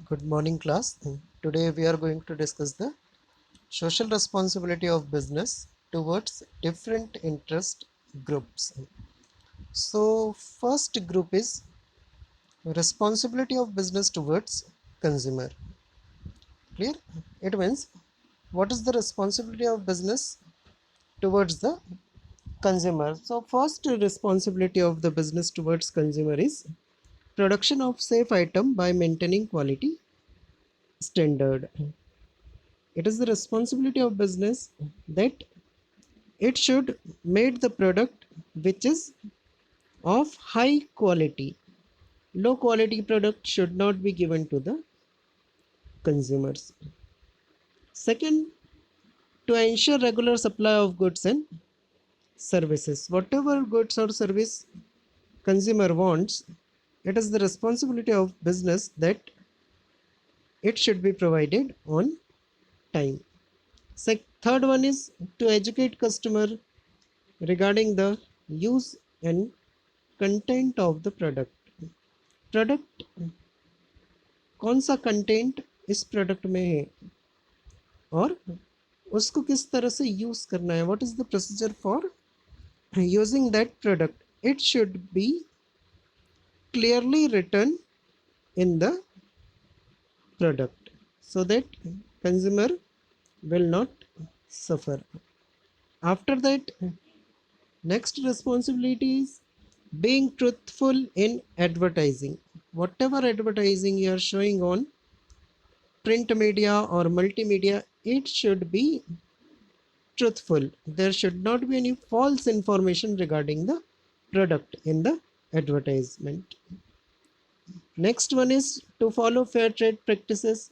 Good morning, class. Today we are going to discuss the social responsibility of business towards different interest groups. So, first group is responsibility of business towards consumer. Clear? It means what is the responsibility of business towards the consumer. So, first responsibility of the business towards consumer is production of safe item by maintaining quality standard. It is the responsibility of business that it should make the product which is of high quality. Low quality product should not be given to the consumers. Second, to ensure regular supply of goods and services. Whatever goods or service consumer wants, it is the responsibility of business that it should be provided on time. Third one is to educate customer regarding the use and content of the product कौन सा content इस product में है और उसको किस तरह से यूज करना है. What is the procedure for using that product. It should be clearly written in the product so that consumer will not suffer. After that, next responsibility is being truthful in advertising. Whatever advertising you are showing on print media or multimedia, it should be truthful. There should not be any false information regarding the product in the advertisement. Next one is to follow fair trade practices.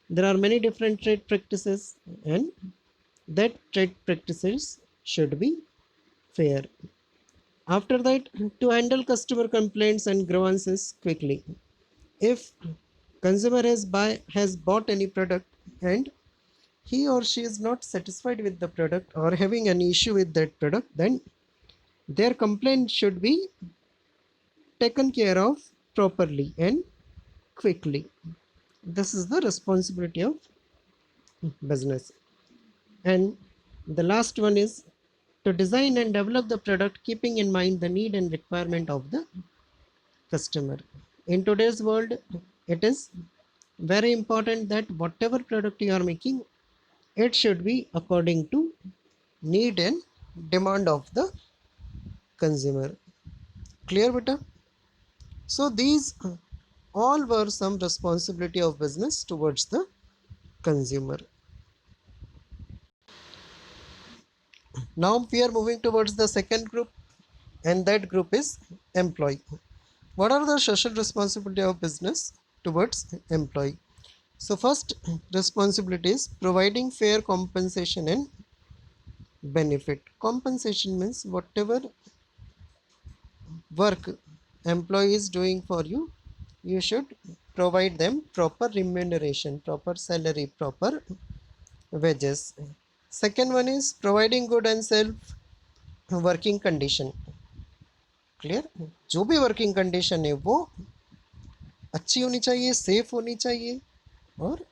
There are many different trade practices and that trade practices should be fair. After that, to handle customer complaints and grievances quickly. If consumer has bought any product and he or she is not satisfied with the product or having an issue with that product, then their complaint should be taken care of properly and quickly. This is the responsibility of business. And the last one is to design and develop the product keeping in mind the need and requirement of the customer. In today's world, it is very important that whatever product you are making, it should be according to need and demand of the consumer. Clear, beta? So these all were some responsibility of business towards the consumer. Now we are moving towards the second group, and that group is employee. What are the social responsibility of business towards employee? So first responsibility is providing fair compensation and benefit. Compensation means whatever work employee is doing for you, you should provide them proper remuneration, proper salary, proper wages. Second one is providing good and self working condition. Clear. जो भी working condition है वो अच्छी होनी चाहिए, safe होनी चाहिए और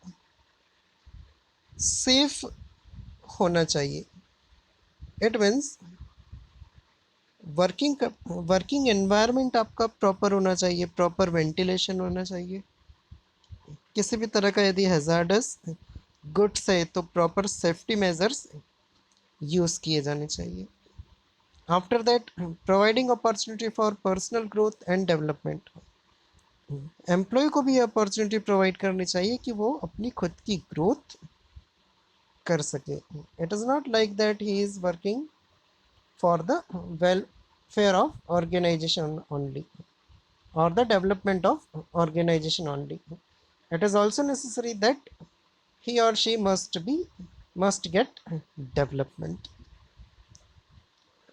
सेफ होना चाहिए. इट मीन्स वर्किंग एनवायरनमेंट आपका प्रॉपर होना चाहिए, प्रॉपर वेंटिलेशन होना चाहिए. किसी भी तरह का यदि हैजार्डस गुड्स है तो प्रॉपर सेफ्टी मेजर्स यूज़ किए जाने चाहिए. After that providing opportunity for personal growth and development. Employ को भी अपॉर्चुनिटी प्रोवाइड करनी चाहिए कि वो अपनी खुद की ग्रोथ कर सके. It is not like that he is working for the welfare of organization only or the development of organization only. It is also necessary that he or she must get development.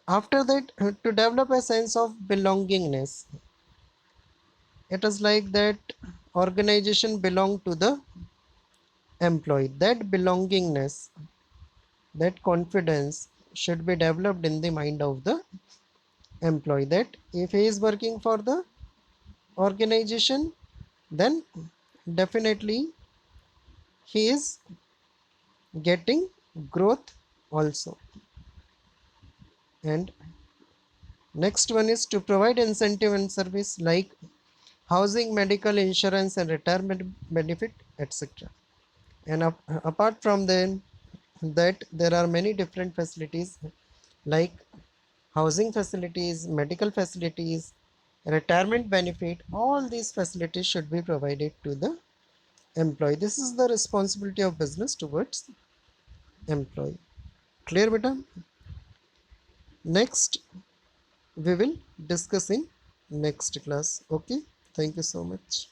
After that, to develop a sense of belongingness. It is like that organization belong to the employee. That belongingness, that confidence should be developed in the mind of the employee, that if he is working for the organization, then definitely he is getting growth also. And next one is to provide incentive and service like housing, medical insurance, and retirement benefit, etc. And apart from that, there are many different facilities like housing facilities, medical facilities, retirement benefit. All these facilities should be provided to the employee. This is the responsibility of business towards employee. Clear, beta? Next, we will discuss in next class. Okay. Thank you so much.